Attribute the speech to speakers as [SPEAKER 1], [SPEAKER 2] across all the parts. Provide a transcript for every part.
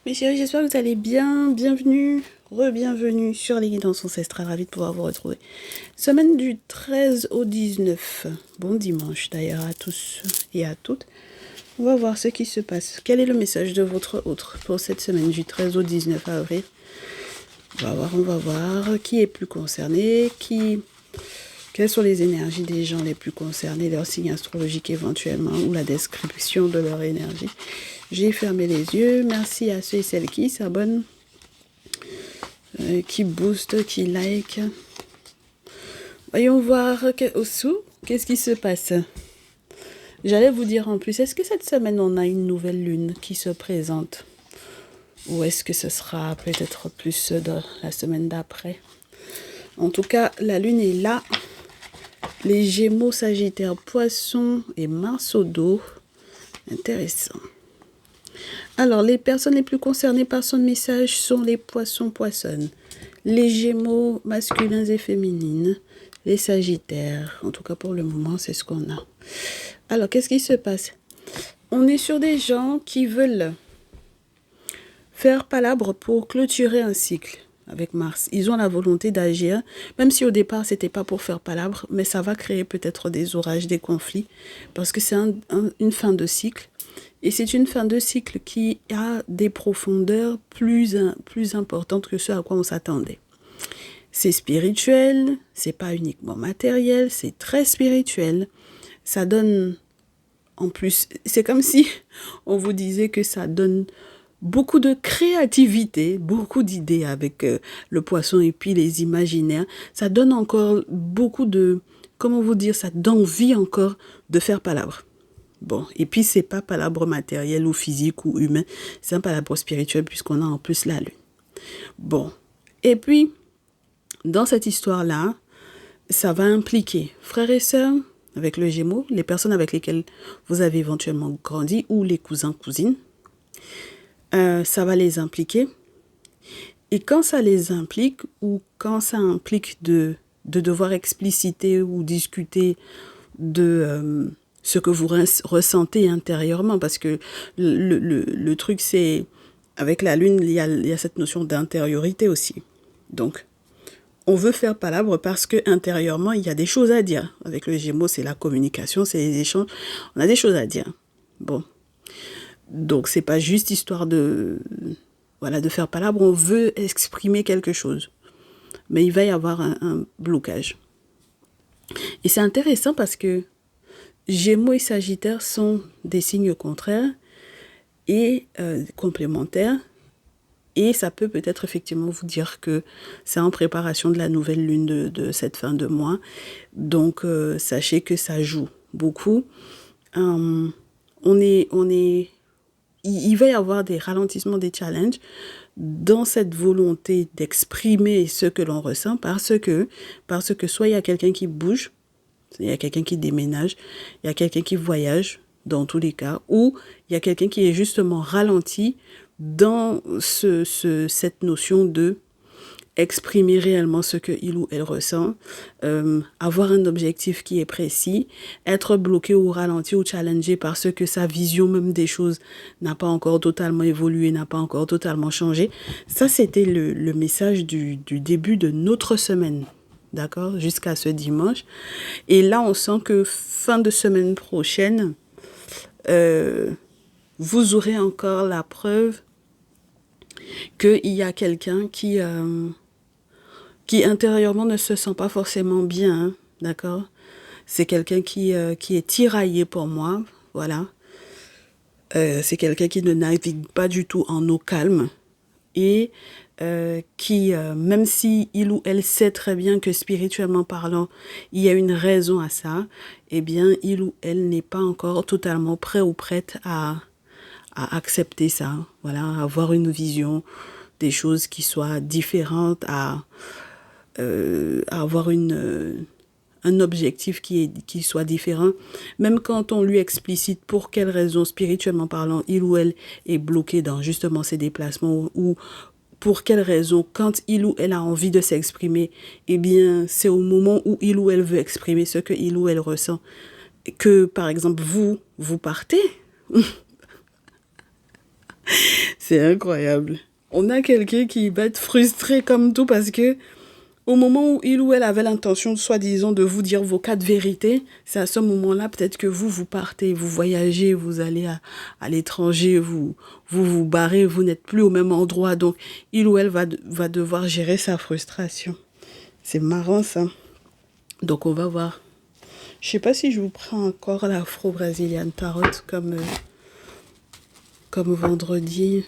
[SPEAKER 1] Mes chéris, j'espère que vous allez bien. Bienvenue, re-bienvenue sur les guidances ancestrales. Ravi de pouvoir vous retrouver. Semaine du 13 au 19. Bon dimanche d'ailleurs à tous et à toutes. On va voir ce qui se passe. Quel est le message de votre autre pour cette semaine du 13 au 19 avril? On va voir qui est plus concerné, quelles sont les énergies des gens les plus concernés, leurs signes astrologiques éventuellement, ou la description de leur énergie. J'ai fermé les yeux. Merci à ceux et celles qui s'abonnent, qui boostent, qui like. Voyons voir qu'est-ce qui se passe. J'allais vous dire en plus, est-ce que cette semaine on a une nouvelle lune qui se présente? Ou est-ce que ce sera peut-être plus de la semaine d'après? En tout cas, la lune est là. Les Gémeaux, Sagittaire, Poissons et Mars au dos. Intéressant. Alors, les personnes les plus concernées par son message sont les Poissons, Poissonnes, les Gémeaux masculins et féminines, les Sagittaires. En tout cas, pour le moment, c'est ce qu'on a. Alors, qu'est-ce qui se passe? On est sur des gens qui veulent faire palabre pour clôturer un cycle avec Mars. Ils ont la volonté d'agir, même si au départ, c'était pas pour faire palabre, mais ça va créer peut-être des orages, des conflits, parce que c'est une fin de cycle. Et c'est une fin de cycle qui a des profondeurs plus importantes que ce à quoi on s'attendait. C'est spirituel, c'est pas uniquement matériel, c'est très spirituel. Ça donne, en plus, c'est comme si on vous disait que ça donne beaucoup de créativité, beaucoup d'idées avec le poisson et puis les imaginaires. Ça donne encore beaucoup de, comment vous dire, ça donne envie encore de faire palabre. Bon, et puis c'est pas palabre matériel ou physique ou humain, c'est un palabre spirituel puisqu'on a en plus la lune. Bon, et puis dans cette histoire-là, ça va impliquer frères et sœurs avec le Gémeaux, les personnes avec lesquelles vous avez éventuellement grandi ou les cousins, cousines. Ça va les impliquer. Et quand ça les implique ou quand ça implique de devoir expliciter ou discuter de ce que vous ressentez intérieurement, parce que le truc c'est, avec la lune, il y a cette notion d'intériorité aussi. Donc, on veut faire palabre parce que intérieurement, il y a des choses à dire. Avec le Gémeaux, c'est la communication, c'est les échanges. On a des choses à dire. Bon. Donc, c'est pas juste histoire de faire palabre. On veut exprimer quelque chose. Mais il va y avoir un blocage. Et c'est intéressant parce que Gémeaux et Sagittaire sont des signes contraires et complémentaires. Et ça peut peut-être effectivement vous dire que c'est en préparation de la nouvelle lune de cette fin de mois. Donc, sachez que ça joue beaucoup. Il va y avoir des ralentissements, des challenges dans cette volonté d'exprimer ce que l'on ressent parce que soit il y a quelqu'un qui bouge, il y a quelqu'un qui déménage, il y a quelqu'un qui voyage, dans tous les cas, ou il y a quelqu'un qui est justement ralenti dans cette notion de exprimer réellement ce qu'il ou elle ressent, avoir un objectif qui est précis, être bloqué ou ralenti ou challengé parce que sa vision même des choses n'a pas encore totalement évolué, n'a pas encore totalement changé. Ça, c'était le message du début de notre semaine. D'accord, jusqu'à ce dimanche. Et là, on sent que fin de semaine prochaine, vous aurez encore la preuve qu'il y a quelqu'un qui intérieurement ne se sent pas forcément bien, hein, d'accord? C'est quelqu'un qui est tiraillé pour moi, voilà. C'est quelqu'un qui ne navigue pas du tout en eau calme et qui, même si il ou elle sait très bien que spirituellement parlant, il y a une raison à ça, eh bien, il ou elle n'est pas encore totalement prêt ou prête à accepter ça, voilà, à avoir une vision des choses qui soit différente, à avoir un objectif qui soit différent. Même quand on lui explicite pour quelle raison, spirituellement parlant, il ou elle est bloqué dans justement ses déplacements ou pour quelle raison, quand il ou elle a envie de s'exprimer, eh bien, c'est au moment où il ou elle veut exprimer ce que il ou elle ressent que, par exemple, vous partez. C'est incroyable. On a quelqu'un qui va être frustré comme tout parce que au moment où il ou elle avait l'intention, soi-disant, de vous dire vos quatre vérités, c'est à ce moment-là peut-être que vous partez, vous voyagez, vous allez à l'étranger, vous barrez, vous n'êtes plus au même endroit. Donc, il ou elle va devoir gérer sa frustration. C'est marrant ça. Donc, on va voir. Je sais pas si je vous prends encore l'Afro-Brazilian Tarot comme vendredi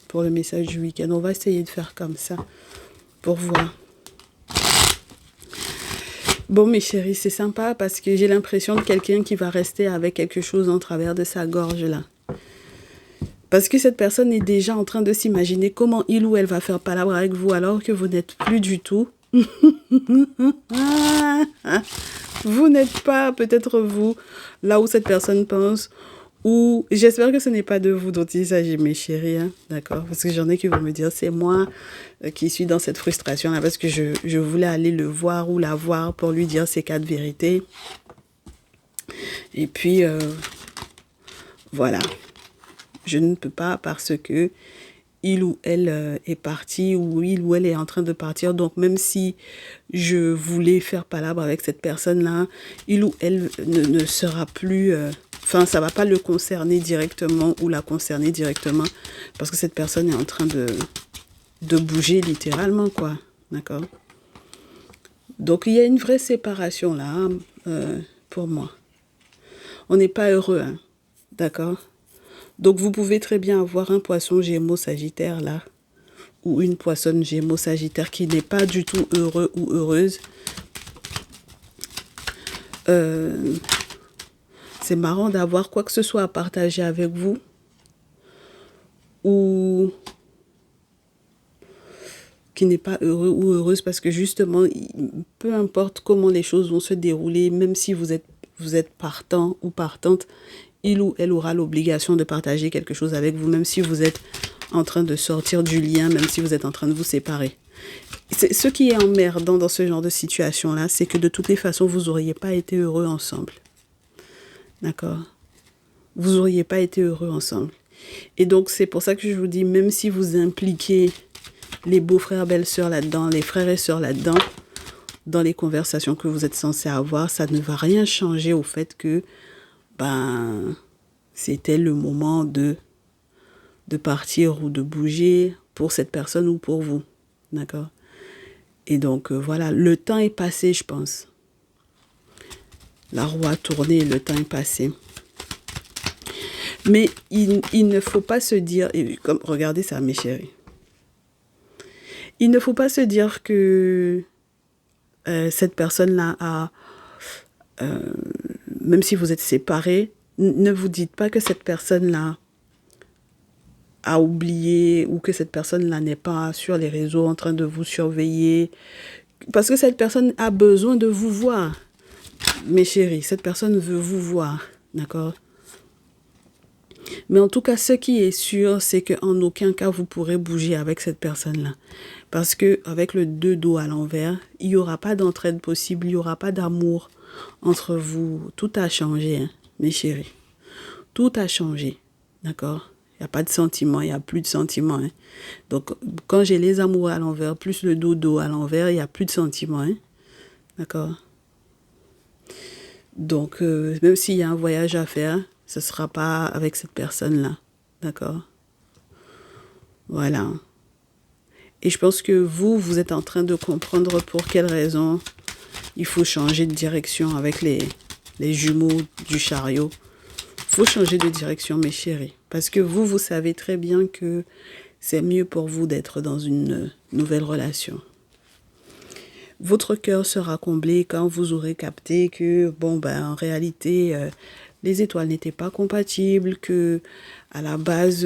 [SPEAKER 1] pour le message du week-end. On va essayer de faire comme ça pour voir. Bon, mes chéris, c'est sympa parce que j'ai l'impression de quelqu'un qui va rester avec quelque chose en travers de sa gorge, là. Parce que cette personne est déjà en train de s'imaginer comment il ou elle va faire palabre avec vous alors que vous n'êtes plus du tout. Vous n'êtes pas, peut-être vous, là où cette personne pense. Ou j'espère que ce n'est pas de vous dont il s'agit, mes chéris, hein, d'accord? Parce que j'en ai qui vont me dire, c'est moi qui suis dans cette frustration-là, parce que je voulais aller le voir ou la voir pour lui dire ces quatre vérités. Et puis, voilà. Je ne peux pas parce que il ou elle est parti ou il ou elle est en train de partir. Donc, même si je voulais faire palabre avec cette personne-là, il ou elle ne sera plus... Enfin, ça ne va pas le concerner directement ou la concerner directement parce que cette personne est en train de bouger littéralement, quoi. D'accord? Donc, il y a une vraie séparation là, pour moi. On n'est pas heureux, hein. D'accord? Donc, vous pouvez très bien avoir un poisson Gémeaux Sagittaire là, ou une poissonne Gémeaux Sagittaire qui n'est pas du tout heureux ou heureuse. C'est marrant d'avoir quoi que ce soit à partager avec vous ou qui n'est pas heureux ou heureuse parce que justement, peu importe comment les choses vont se dérouler, même si vous êtes partant ou partante, il ou elle aura l'obligation de partager quelque chose avec vous, même si vous êtes en train de sortir du lien, même si vous êtes en train de vous séparer. Ce qui est emmerdant dans ce genre de situation-là, c'est que de toutes les façons, vous n'auriez pas été heureux ensemble. D'accord? Vous n'auriez pas été heureux ensemble. Et donc, c'est pour ça que je vous dis, même si vous impliquez les beaux-frères, belles-sœurs là-dedans, les frères et sœurs là-dedans, dans les conversations que vous êtes censés avoir, ça ne va rien changer au fait que c'était le moment de partir ou de bouger pour cette personne ou pour vous. D'accord? Et donc, voilà, le temps est passé, je pense. La roue a tourné, le temps est passé. Mais il ne faut pas se dire, comme, regardez ça, mes chéris. Il ne faut pas se dire que cette personne-là a, même si vous êtes séparés, ne vous dites pas que cette personne-là a oublié ou que cette personne-là n'est pas sur les réseaux en train de vous surveiller. Parce que cette personne a besoin de vous voir. Mes chéris, cette personne veut vous voir. D'accord? Mais en tout cas, ce qui est sûr, c'est qu'en aucun cas, vous pourrez bouger avec cette personne-là. Parce qu'avec le 2 dos à l'envers, il n'y aura pas d'entraide possible, il n'y aura pas d'amour entre vous. Tout a changé, hein, mes chéris. Tout a changé. D'accord? Il n'y a pas de sentiments, il n'y a plus de sentiments. Hein. Donc, quand j'ai les amours à l'envers, plus le dos à l'envers, il n'y a plus de sentiments. Hein. D'accord? Donc, même s'il y a un voyage à faire, ce ne sera pas avec cette personne-là. D'accord? Voilà. Et je pense que vous êtes en train de comprendre pour quelles raisons il faut changer de direction avec les jumeaux du chariot. Il faut changer de direction, mes chéris. Parce que vous savez très bien que c'est mieux pour vous d'être dans une nouvelle relation. Votre cœur sera comblé quand vous aurez capté que, en réalité, les étoiles n'étaient pas compatibles, que à la base,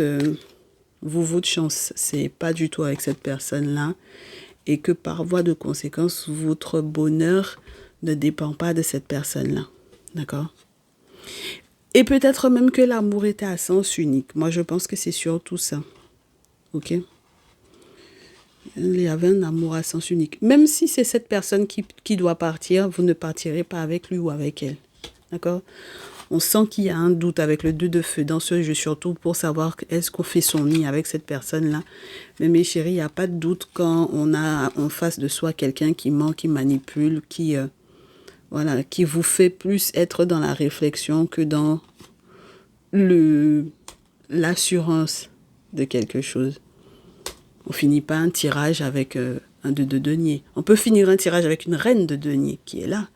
[SPEAKER 1] votre chance, c'est pas du tout avec cette personne-là, et que par voie de conséquence, votre bonheur ne dépend pas de cette personne-là. D'accord? Et peut-être même que l'amour était à sens unique. Moi, je pense que c'est surtout ça. Ok? Il y avait un amour à sens unique. Même si c'est cette personne qui doit partir, vous ne partirez pas avec lui ou avec elle. D'accord? On sent qu'il y a un doute avec le 2 de feu dans ce jeu, surtout pour savoir est-ce qu'on fait son nid avec cette personne-là. Mais mes chéris, il n'y a pas de doute quand on a en face de soi quelqu'un qui ment, qui manipule, voilà, qui vous fait plus être dans la réflexion que dans l'assurance de quelque chose. On finit pas un tirage avec un 2 de denier. On peut finir un tirage avec une reine de denier qui est là.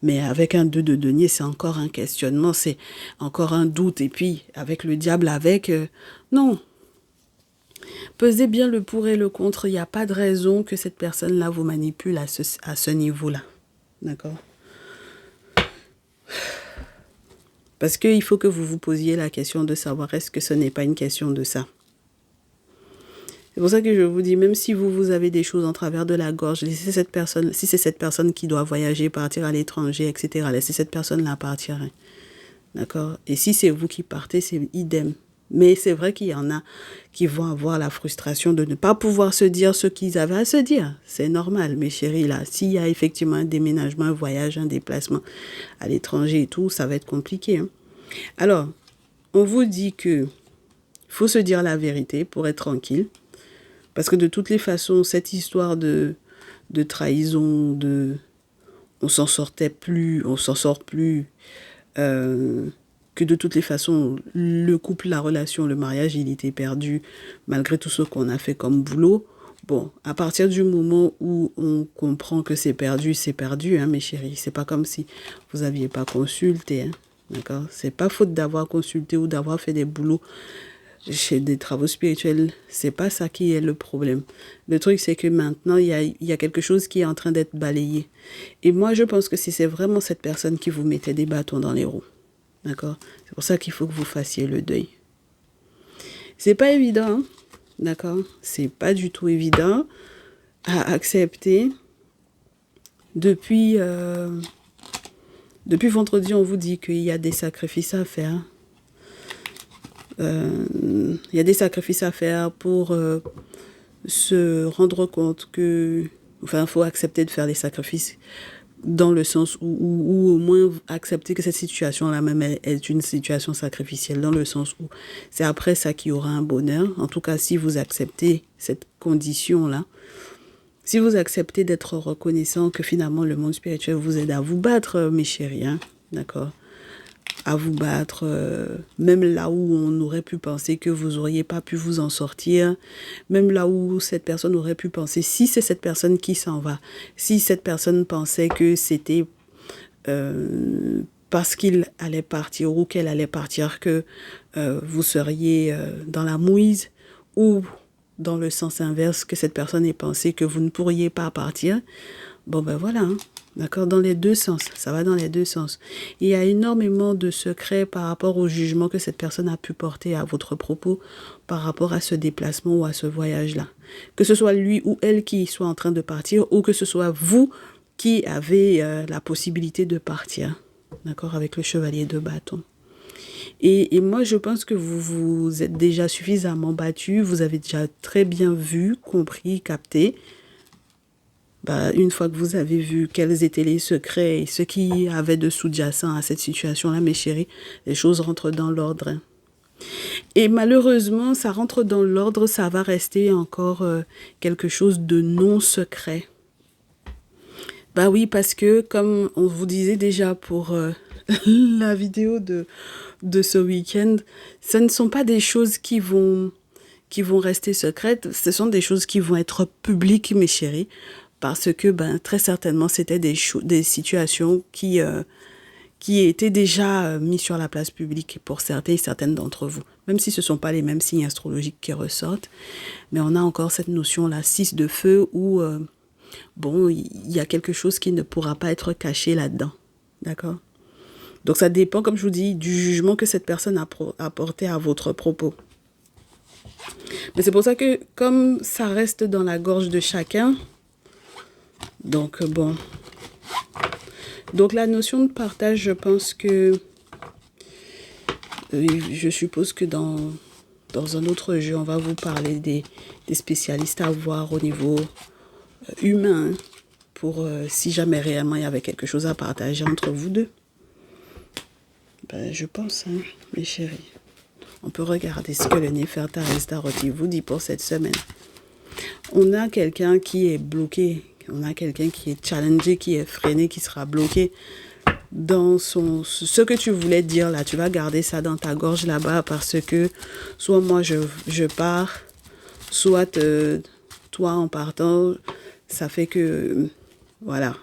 [SPEAKER 1] Mais avec un 2 de denier, c'est encore un questionnement, c'est encore un doute. Et puis, avec le diable non. Pesez bien le pour et le contre. Il n'y a pas de raison que cette personne-là vous manipule à ce niveau-là. D'accord? Parce qu'il faut que vous vous posiez la question de savoir est-ce que ce n'est pas une question de ça. C'est pour ça que je vous dis, même si vous avez des choses en travers de la gorge, laissez si c'est cette personne qui doit voyager, partir à l'étranger, etc., laissez cette personne-là partir. Hein. D'accord? Et si c'est vous qui partez, c'est idem. Mais c'est vrai qu'il y en a qui vont avoir la frustration de ne pas pouvoir se dire ce qu'ils avaient à se dire. C'est normal, mes chéris, là. S'il y a effectivement un déménagement, un voyage, un déplacement à l'étranger et tout, ça va être compliqué. Hein. Alors, on vous dit que faut se dire la vérité pour être tranquille. Parce que de toutes les façons, cette histoire de trahison, on s'en sort plus, que de toutes les façons, le couple, la relation, le mariage, il était perdu malgré tout ce qu'on a fait comme boulot. Bon, à partir du moment où on comprend que c'est perdu, hein, mes chéris. C'est pas comme si vous n'aviez pas consulté, hein, d'accord? C'est pas faute d'avoir consulté ou d'avoir fait des boulots chez des travaux spirituels, c'est pas ça qui est le problème. Le truc, c'est que maintenant, il y a quelque chose qui est en train d'être balayé. Et moi, je pense que si c'est vraiment cette personne qui vous mettait des bâtons dans les roues, d'accord? C'est pour ça qu'il faut que vous fassiez le deuil. C'est pas évident, hein, d'accord? C'est pas du tout évident à accepter. Depuis vendredi, on vous dit qu'il y a des sacrifices à faire. Il y a des sacrifices à faire pour se rendre compte que... Enfin, il faut accepter de faire des sacrifices dans le sens où au moins accepter que cette situation-là même est une situation sacrificielle, dans le sens où c'est après ça qu'il y aura un bonheur. En tout cas, si vous acceptez cette condition-là, si vous acceptez d'être reconnaissant que finalement le monde spirituel vous aide à vous battre, mes chéris, hein, d'accord ? À vous battre, même là où on aurait pu penser que vous n'auriez pas pu vous en sortir, même là où cette personne aurait pu penser, si c'est cette personne qui s'en va, si cette personne pensait que c'était parce qu'il allait partir ou qu'elle allait partir que vous seriez dans la mouise, ou dans le sens inverse, que cette personne ait pensé que vous ne pourriez pas partir, bon ben voilà, hein. D'accord, dans les deux sens, ça va dans les deux sens. Il y a énormément de secrets par rapport au jugement que cette personne a pu porter à votre propos par rapport à ce déplacement ou à ce voyage-là. Que ce soit lui ou elle qui soit en train de partir, ou que ce soit vous qui avez la possibilité de partir. D'accord, avec le chevalier de bâton. Et moi, je pense que vous êtes déjà suffisamment battu, vous avez déjà très bien vu, compris, capté. Une fois que vous avez vu quels étaient les secrets et ce qui avait de sous-jacent à cette situation-là, mes chéris, les choses rentrent dans l'ordre. Et malheureusement, ça rentre dans l'ordre, ça va rester encore quelque chose de non secret. Oui, parce que comme on vous disait déjà pour la vidéo de ce week-end, ce ne sont pas des choses qui vont rester secrètes, ce sont des choses qui vont être publiques, mes chéris. Parce que très certainement, c'était des situations qui étaient déjà mises sur la place publique pour certains et certaines d'entre vous. Même si ce ne sont pas les mêmes signes astrologiques qui ressortent. Mais on a encore cette notion-là, 6 de feu, où il y a quelque chose qui ne pourra pas être caché là-dedans. D'accord ? Donc ça dépend, comme je vous dis, du jugement que cette personne a porté à votre propos. Mais c'est pour ça que, comme ça reste dans la gorge de chacun... Donc la notion de partage, je pense que je suppose que dans un autre jeu, on va vous parler des spécialistes à voir au niveau humain, hein, pour si jamais réellement il y avait quelque chose à partager entre vous deux. Ben, je pense, hein, mes chéris. On peut regarder ce que le Néfertari Tarot vous dit pour cette semaine. On a quelqu'un qui est bloqué, on a quelqu'un qui est challengé, qui est freiné, qui sera bloqué dans ce que tu voulais dire là. Tu vas garder ça dans ta gorge là-bas parce que soit moi je pars, soit toi en partant, ça fait que, voilà,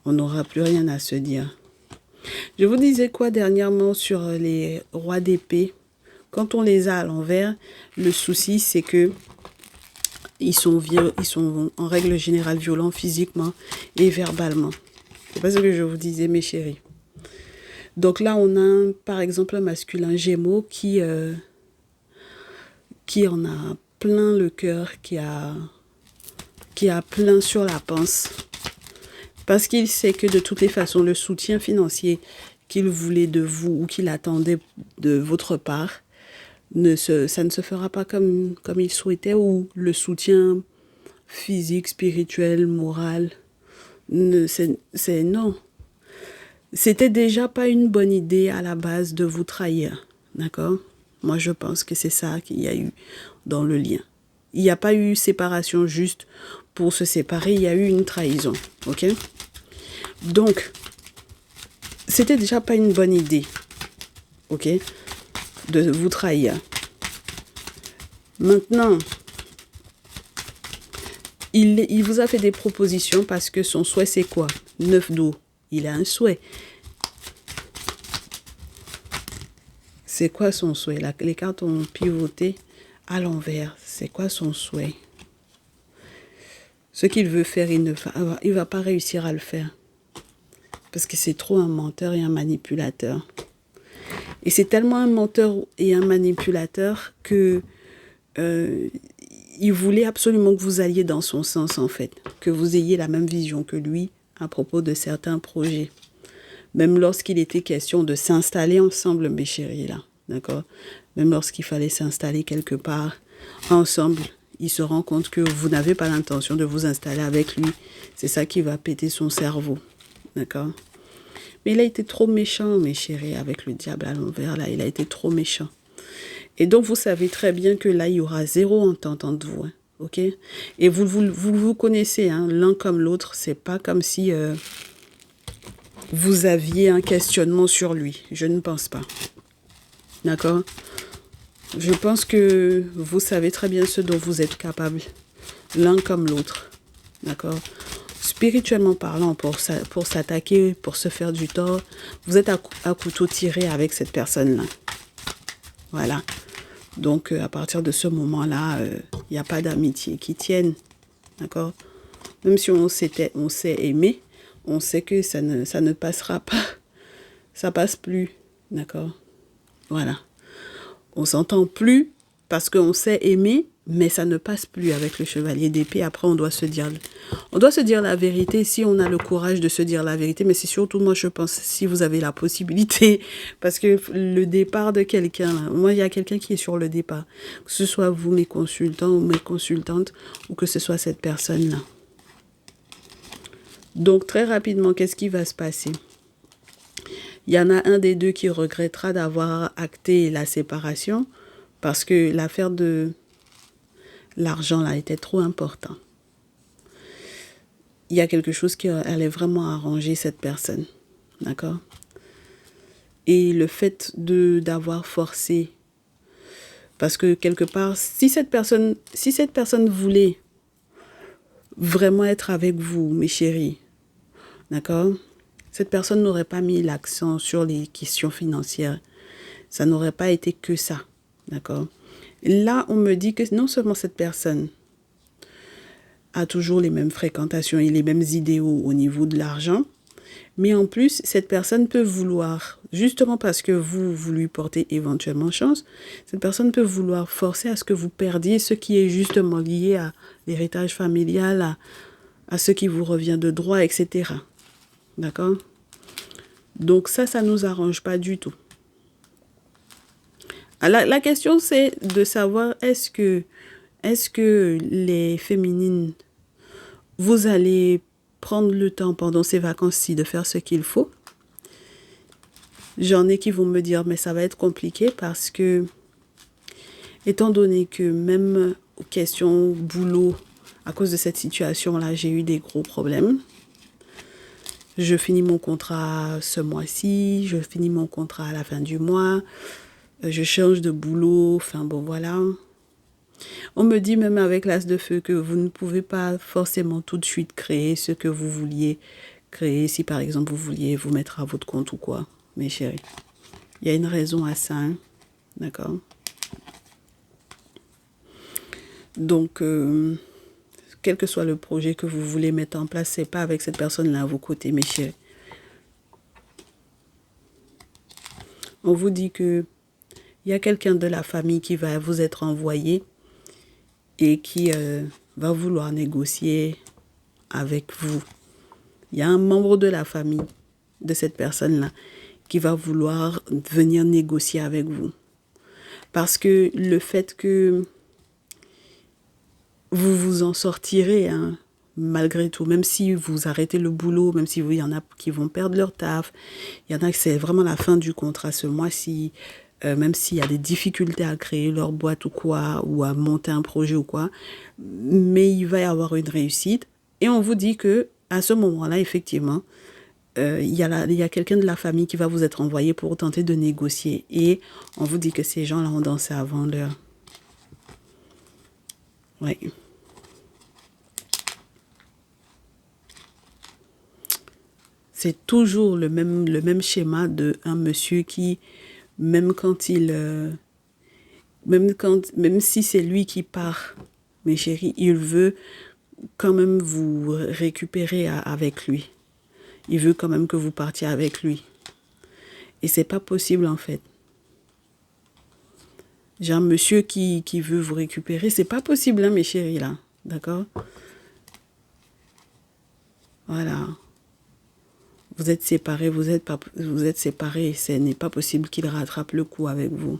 [SPEAKER 1] on n'aura plus rien à se dire. Je vous disais quoi dernièrement sur les rois d'épée? Quand on les a à l'envers, le souci c'est que ils sont en règle générale violents physiquement et verbalement. C'est pas ce que je vous disais, mes chéris. Donc là, on a par exemple un masculin Gémeaux qui en a plein le cœur, qui a plein sur la panse. Parce qu'il sait que de toutes les façons, le soutien financier qu'il voulait de vous ou qu'il attendait de votre part, ça ne se fera pas comme il souhaitait, ou le soutien physique, spirituel, moral, c'est non. C'était déjà pas une bonne idée à la base de vous trahir, d'accord? Moi, je pense que c'est ça qu'il y a eu dans le lien. Il n'y a pas eu séparation juste pour se séparer, il y a eu une trahison, ok? Donc, c'était déjà pas une bonne idée, ok, de vous trahir. Maintenant, il vous a fait des propositions parce que son souhait, c'est quoi? 9 d'eau. Il a un souhait. C'est quoi son souhait? Les cartes ont pivoté à l'envers. C'est quoi son souhait? Ce qu'il veut faire, il ne va pas réussir à le faire. Parce que c'est trop un menteur et un manipulateur. Et c'est tellement un menteur et un manipulateur que il voulait absolument que vous alliez dans son sens, en fait. Que vous ayez la même vision que lui à propos de certains projets. Même lorsqu'il était question de s'installer ensemble, mes chéris, là. D'accord? Même lorsqu'il fallait s'installer quelque part ensemble, il se rend compte que vous n'avez pas l'intention de vous installer avec lui. C'est ça qui va péter son cerveau. D'accord? Mais il a été trop méchant, mes chéris, avec le diable à l'envers, là. Il a été trop méchant. Et donc, vous savez très bien que là, il y aura zéro entente entre vous. Hein, ok? Et vous connaissez, hein, l'un comme l'autre. C'est pas comme si vous aviez un questionnement sur lui. Je ne pense pas. D'accord? Je pense que vous savez très bien ce dont vous êtes capable. L'un comme l'autre. D'accord? Spirituellement parlant, pour s'attaquer, pour se faire du tort, vous êtes à couteau tiré avec cette personne-là. Voilà. Donc, à partir de ce moment-là, il n'y a pas d'amitié qui tienne. D'accord? Même si on s'est aimé, on sait que ça ne passera pas. Ça passe plus. D'accord? Voilà. On s'entend plus parce qu'on s'est aimé, mais ça ne passe plus avec le chevalier d'épée. Après, on doit se dire la vérité si on a le courage de se dire la vérité. Mais c'est surtout, moi, je pense, si vous avez la possibilité, parce que le départ de quelqu'un, moi, il y a quelqu'un qui est sur le départ. Que ce soit vous, mes consultants ou mes consultantes, ou que ce soit cette personne-là. Donc, très rapidement, qu'est-ce qui va se passer? Il y en a un des deux qui regrettera d'avoir acté la séparation parce que l'affaire de l'argent là était trop important. Il y a quelque chose qui allait vraiment arranger cette personne. D'accord? Et le fait d'avoir forcé, parce que quelque part, si cette personne voulait vraiment être avec vous, mes chéris, d'accord? Cette personne n'aurait pas mis l'accent sur les questions financières. Ça n'aurait pas été que ça. D'accord? Là, on me dit que non seulement cette personne a toujours les mêmes fréquentations et les mêmes idéaux au niveau de l'argent, mais en plus, cette personne peut vouloir, justement parce que vous lui portez éventuellement chance, cette personne peut vouloir forcer à ce que vous perdiez ce qui est justement lié à l'héritage familial, à ce qui vous revient de droit, etc. D'accord? Donc ça ne nous arrange pas du tout. La question, c'est de savoir est-ce que les féminines, vous allez prendre le temps pendant ces vacances-ci de faire ce qu'il faut? J'en ai qui vont me dire, mais ça va être compliqué parce que, étant donné que même question boulot, à cause de cette situation-là, j'ai eu des gros problèmes. Je finis mon contrat ce mois-ci, je finis mon contrat à la fin du mois, je change de boulot, enfin bon voilà. On me dit même avec l'as de feu que vous ne pouvez pas forcément tout de suite créer ce que vous vouliez créer, si par exemple vous vouliez vous mettre à votre compte ou quoi, mes chéris. Il y a une raison à ça, hein? D'accord? Donc, quel que soit le projet que vous voulez mettre en place, c'est pas avec cette personne-là à vos côtés, mes chéris. On vous dit que il y a quelqu'un de la famille qui va vous être envoyé et qui va vouloir négocier avec vous. Il y a un membre de la famille de cette personne-là qui va vouloir venir négocier avec vous. Parce que le fait que vous vous en sortirez, hein, malgré tout, même si vous arrêtez le boulot, même si il y en a qui vont perdre leur taf, il y en a que c'est vraiment la fin du contrat ce mois-ci, même s'il y a des difficultés à créer leur boîte ou quoi, ou à monter un projet ou quoi, mais il va y avoir une réussite. Et on vous dit que à ce moment-là, effectivement, il y a quelqu'un de la famille qui va vous être envoyé pour tenter de négocier. Et on vous dit que ces gens-là ont dansé avant l'heure. Oui. C'est toujours le même schéma de un monsieur qui, même quand même si c'est lui qui part, mes chéris, il veut quand même vous récupérer avec lui. Il veut quand même que vous partiez avec lui. Et c'est pas possible en fait. J'ai un monsieur qui veut vous récupérer. C'est pas possible, hein, mes chéris, là. D'accord? Voilà. Vous êtes séparés, vous êtes séparés. Ce n'est pas possible qu'il rattrape le coup avec vous.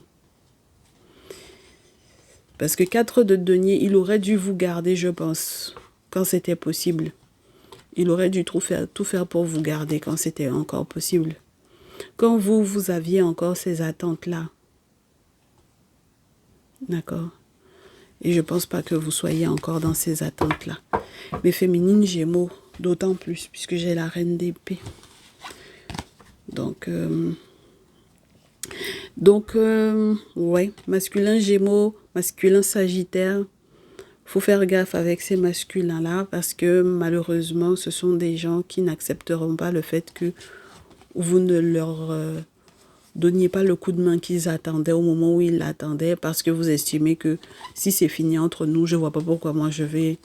[SPEAKER 1] Parce que 4 de denier, il aurait dû vous garder, je pense, quand c'était possible. Il aurait dû tout faire pour vous garder quand c'était encore possible. Quand vous aviez encore ces attentes-là. D'accord? Et je ne pense pas que vous soyez encore dans ces attentes-là. Mais féminine, Gémeaux, d'autant plus, puisque j'ai la reine d'épée. Ouais, masculin Gémeaux, masculin Sagittaire. Faut faire gaffe avec ces masculins-là parce que malheureusement, ce sont des gens qui n'accepteront pas le fait que vous ne leur donniez pas le coup de main qu'ils attendaient au moment où ils l'attendaient parce que vous estimez que si c'est fini entre nous, je vois pas pourquoi moi je vais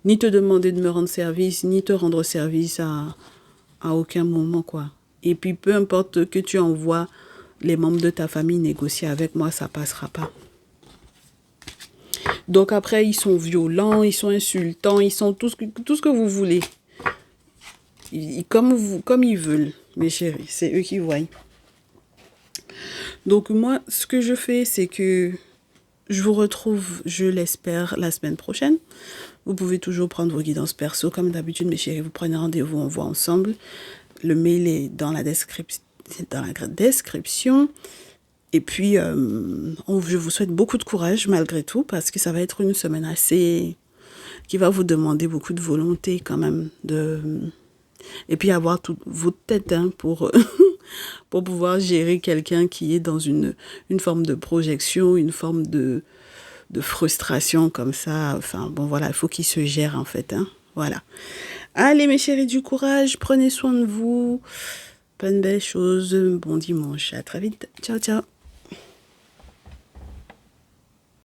[SPEAKER 1] ni te demander de me rendre service, ni te rendre service à aucun moment, quoi. Et puis, peu importe que tu envoies les membres de ta famille négocier avec moi, ça passera pas. Donc après, ils sont violents, ils sont insultants, ils sont tout ce que vous voulez. Comme ils veulent, mes chéris, c'est eux qui voient. Donc moi, ce que je fais, c'est que je vous retrouve, je l'espère, la semaine prochaine. Vous pouvez toujours prendre vos guidances perso. Comme d'habitude, mes chéris, vous prenez rendez-vous, on voit ensemble. Le mail est dans la description. Et puis, je vous souhaite beaucoup de courage malgré tout, parce que ça va être une semaine qui va vous demander beaucoup de volonté quand même. Et puis avoir toute votre tête, hein, pour pouvoir gérer quelqu'un qui est dans une forme de projection, une forme de frustration comme ça. Enfin, bon, voilà, il faut qu'il se gère en fait, hein. Voilà. Allez, mes chéris, du courage, prenez soin de vous. Plein de belles choses. Bon dimanche. À très vite. Ciao, ciao.